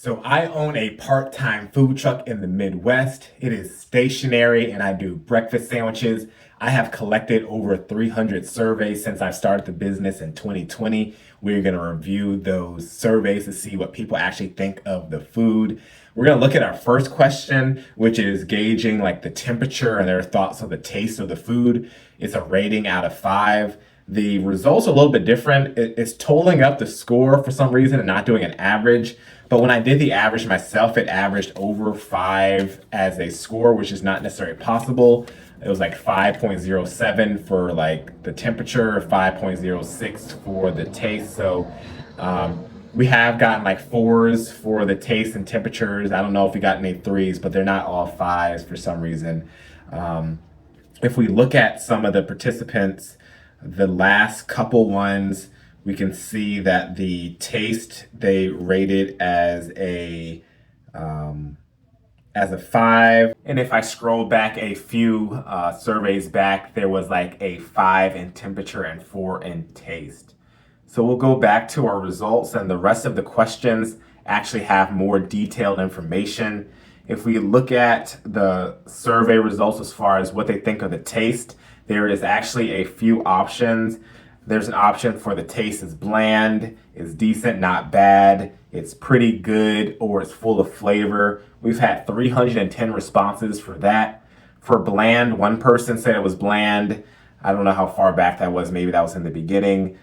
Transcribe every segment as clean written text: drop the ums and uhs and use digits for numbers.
So I own a part-time food truck in the Midwest. It is stationary and I do breakfast sandwiches. I have collected over 300 surveys since I started the business in 2020. We're going to review those surveys to see what people actually think of the food. We're going to look at our first question, which is gauging like the temperature and their thoughts of the taste of the food. It's a rating out of 5. The results are a little bit different. It's totaling up the score for some reason and not doing an average. But when I did the average myself, it averaged over 5 as a score, which is not necessarily possible. It was like 5.07 for like the temperature, 5.06 for the taste. So we have gotten like 4s for the taste and temperatures. I don't know if we got any 3s, but they're not all 5s for some reason. If we look at some of the participants, the last couple ones, we can see that the taste they rated as a 5. And if I scroll back a few surveys back, there was like a 5 in temperature and 4 in taste. So we'll go back to our results, and the rest of the questions actually have more detailed information. If we look at the survey results as far as what they think of the taste, there is actually a few options. There's an option for the taste is bland, it's decent, not bad, it's pretty good, or it's full of flavor. We've had 310 responses for that. For bland, one person said it was bland. I don't know how far back that was. Maybe that was in the beginning.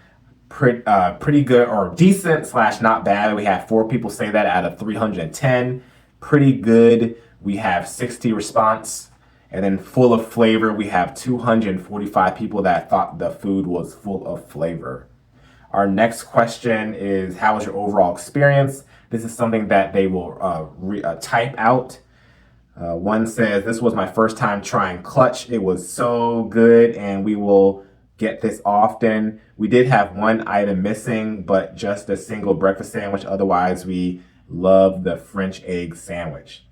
Pretty good or decent slash not bad. We have 4 people say that out of 310. Pretty good, we have 60 response. And then full of flavor, we have 245 people that thought the food was full of flavor. Our next question is, how was your overall experience? This is something that they will type out. One says, this was my first time trying clutch. It was so good and we will get this often. We did have one item missing, but just a single breakfast sandwich. Otherwise, we love the French egg sandwich.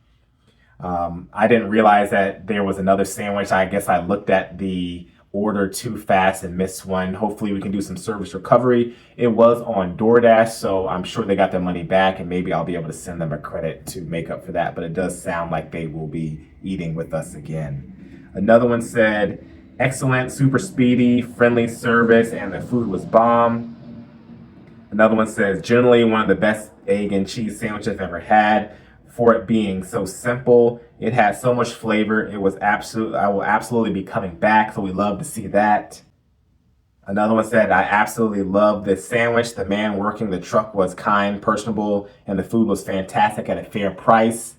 I didn't realize that there was another sandwich. I guess I looked at the order too fast and missed one. Hopefully we can do some service recovery. It was on DoorDash, so I'm sure they got their money back and maybe I'll be able to send them a credit to make up for that. But it does sound like they will be eating with us again. Another one said, excellent, super speedy, friendly service, and the food was bomb. Another one says, generally one of the best egg and cheese sandwiches I've ever had. For it being so simple, it had so much flavor. It was I will absolutely be coming back. So we love to see that. Another one said, I absolutely love this sandwich. The man working the truck was kind, personable, and the food was fantastic at a fair price.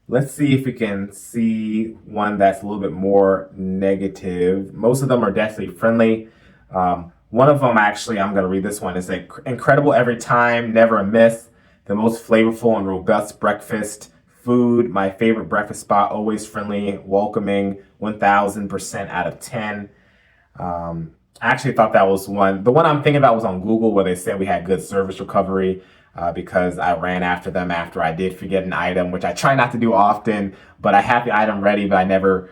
Let's see if we can see one that's a little bit more negative. Most of them are definitely friendly. One of them, actually, I'm going to read this one. It's like, incredible every time, never a miss. The most flavorful and robust breakfast food. My favorite breakfast spot, always friendly, welcoming, 1000% out of 10. I actually thought that was one. The one I'm thinking about was on Google where they said we had good service recovery because I ran after them after I did forget an item, which I try not to do often, but I had the item ready, but I never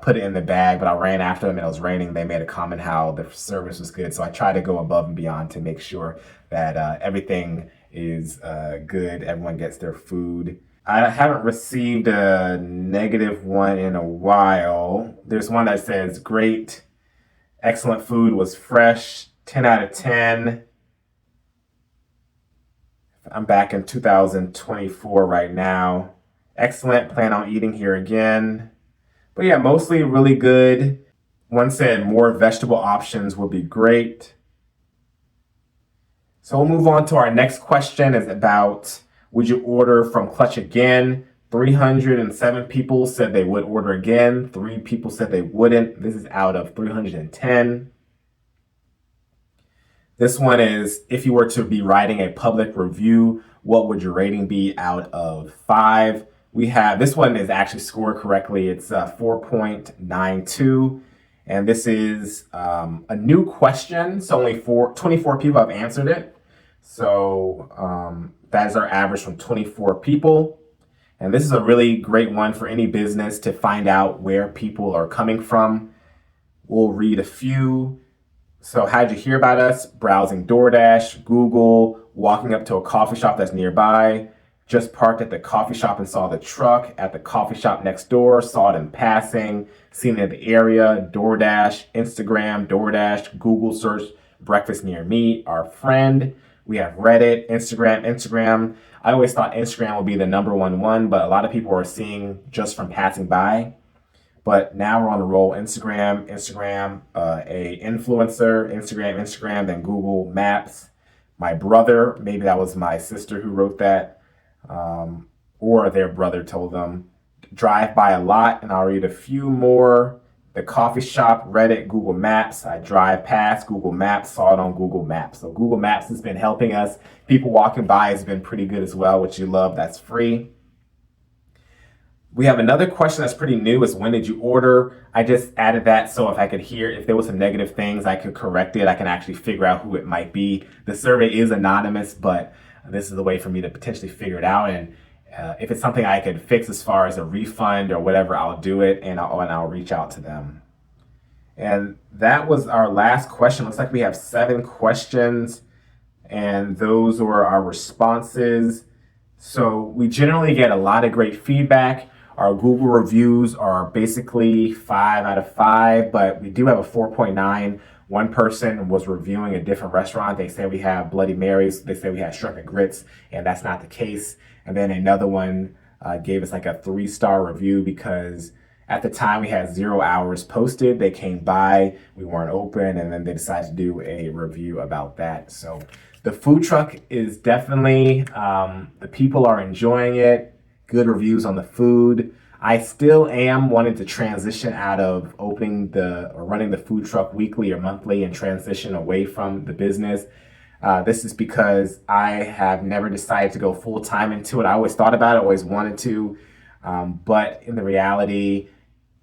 put it in the bag, but I ran after them and it was raining. They made a comment how the service was good. So I try to go above and beyond to make sure that everything is good. Everyone gets their food. I haven't received a negative one in a while. There's one that says great, excellent food, was fresh, 10 out of 10. I'm back in 2024 right now. Excellent, plan on eating here again. But yeah, mostly really good. One said more vegetable options would be great. So we'll move on to our next question. Is about, would you order from Clutch again? 307 people said they would order again. 3 people said they wouldn't. This is out of 310. This one is, if you were to be writing a public review, what would your rating be out of 5? We have, this one is actually scored correctly. It's 4.92. And this is a new question. So only 24 people have answered it. So that is our average from 24 people. And this is a really great one for any business to find out where people are coming from. We'll read a few. So how'd you hear about us? Browsing DoorDash, Google, walking up to a coffee shop that's nearby, Just parked at the coffee shop and saw the truck at the coffee shop next door, saw it in passing, seen it in the area, DoorDash, Instagram, DoorDash, Google search, breakfast near me, our friend. We have Reddit, Instagram. I always thought Instagram would be the number one, but a lot of people are seeing just from passing by. But now we're on the roll. Instagram, a influencer, Instagram, then Google Maps. My brother, maybe that was my sister who wrote that, or their brother told them. Drive by a lot, and I'll read a few more. The coffee shop, Reddit, Google Maps. I drive past Google Maps, saw it on Google Maps. So Google Maps has been helping us. People walking by has been pretty good as well, which you love. That's free. We have another question that's pretty new is when did you order? I just added that so if I could hear, if there was some negative things, I could correct it. I can actually figure out who it might be. The survey is anonymous, but this is the way for me to potentially figure it out. And if it's something I could fix as far as a refund or whatever, I'll do it and I'll reach out to them. And that was our last question. Looks like we have 7 questions and those were our responses. So we generally get a lot of great feedback. Our Google reviews are basically 5 out of 5, but we do have a 4.9. One person was reviewing a different restaurant. They say we have Bloody Marys. They say we have shrimp and grits, and that's not the case. And then another one gave us like a 3-star review because at the time we had 0 hours posted. They came by, we weren't open, and then they decided to do a review about that. So the food truck is definitely, the people are enjoying it. Good reviews on the food. I still am wanting to transition out of opening or running the food truck weekly or monthly and transition away from the business. This is because I have never decided to go full time into it. I always thought about it, always wanted to, but in the reality,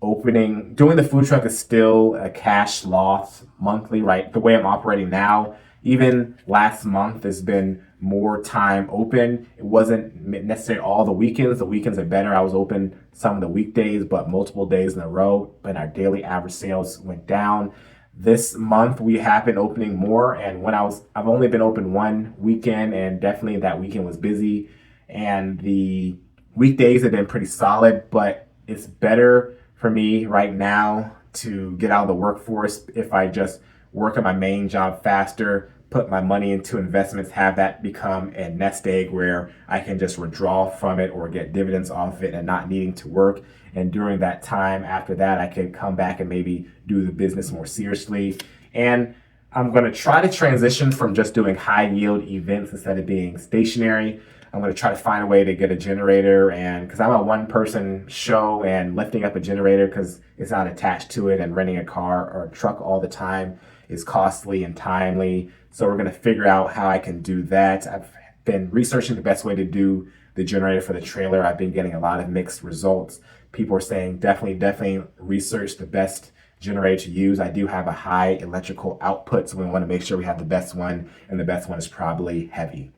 doing the food truck is still a cash loss monthly, right? The way I'm operating now, even last month has been more time open. It wasn't necessarily all the weekends. The weekends are better. I was open some of the weekdays, but multiple days in a row. But our daily average sales went down. This month we have been opening more, and I've only been open one weekend, and definitely that weekend was busy. And the weekdays have been pretty solid, but it's better for me right now to get out of the workforce if I just work on my main job faster, put my money into investments, have that become a nest egg where I can just withdraw from it or get dividends off it and not needing to work. And during that time, after that, I can come back and maybe do the business more seriously. And I'm going to try to transition from just doing high yield events instead of being stationary. I'm going to try to find a way to get a generator, and because I'm a 1-person show, and lifting up a generator because it's not attached to it and renting a car or a truck all the time is costly and timely. So we're going to figure out how I can do that. I've been researching the best way to do the generator for the trailer. I've been getting a lot of mixed results. People are saying definitely research the best generator to use. I do have a high electrical output, so we want to make sure we have the best one, and the best one is probably heavy.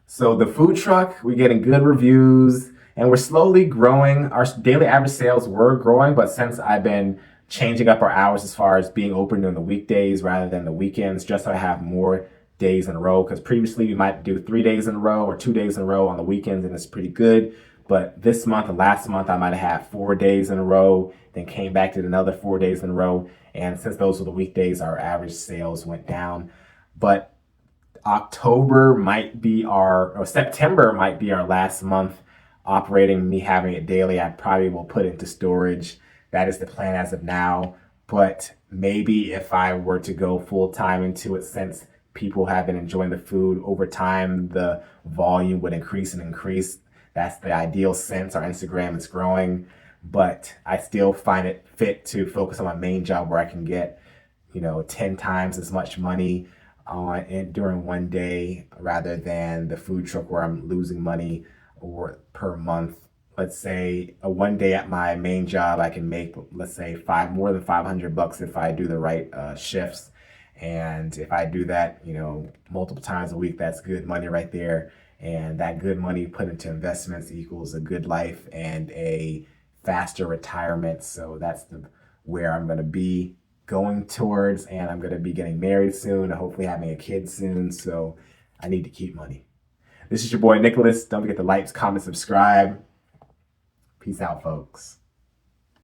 So the food truck, we're getting good reviews and we're slowly growing. Our daily average sales were growing, but since I've been changing up our hours as far as being open during the weekdays rather than the weekends, just so I have more days in a row, because previously we might do 3 days in a row or 2 days in a row on the weekends, and it's pretty good. But this month and last month, I might have had 4 days in a row, then came back to another 4 days in a row. And since those were the weekdays, our average sales went down. But September might be our last month operating, me having it daily. I probably will put it into storage. That is the plan as of now. But maybe if I were to go full time into it, since people have been enjoying the food over time, the volume would increase and increase. That's the ideal sense. Our Instagram is growing, but I still find it fit to focus on my main job where I can get, 10 times as much money during one day rather than the food truck where I'm losing money or per month. Let's say one day at my main job, I can make, let's say more than $500 if I do the right shifts. And if I do that, multiple times a week, that's good money right there. And that good money put into investments equals a good life and a faster retirement. So that's where I'm going to be going towards, and I'm going to be getting married soon and hopefully having a kid soon. So I need to keep money. This is your boy Nicholas. Don't forget to like, comment, subscribe. Peace out, folks.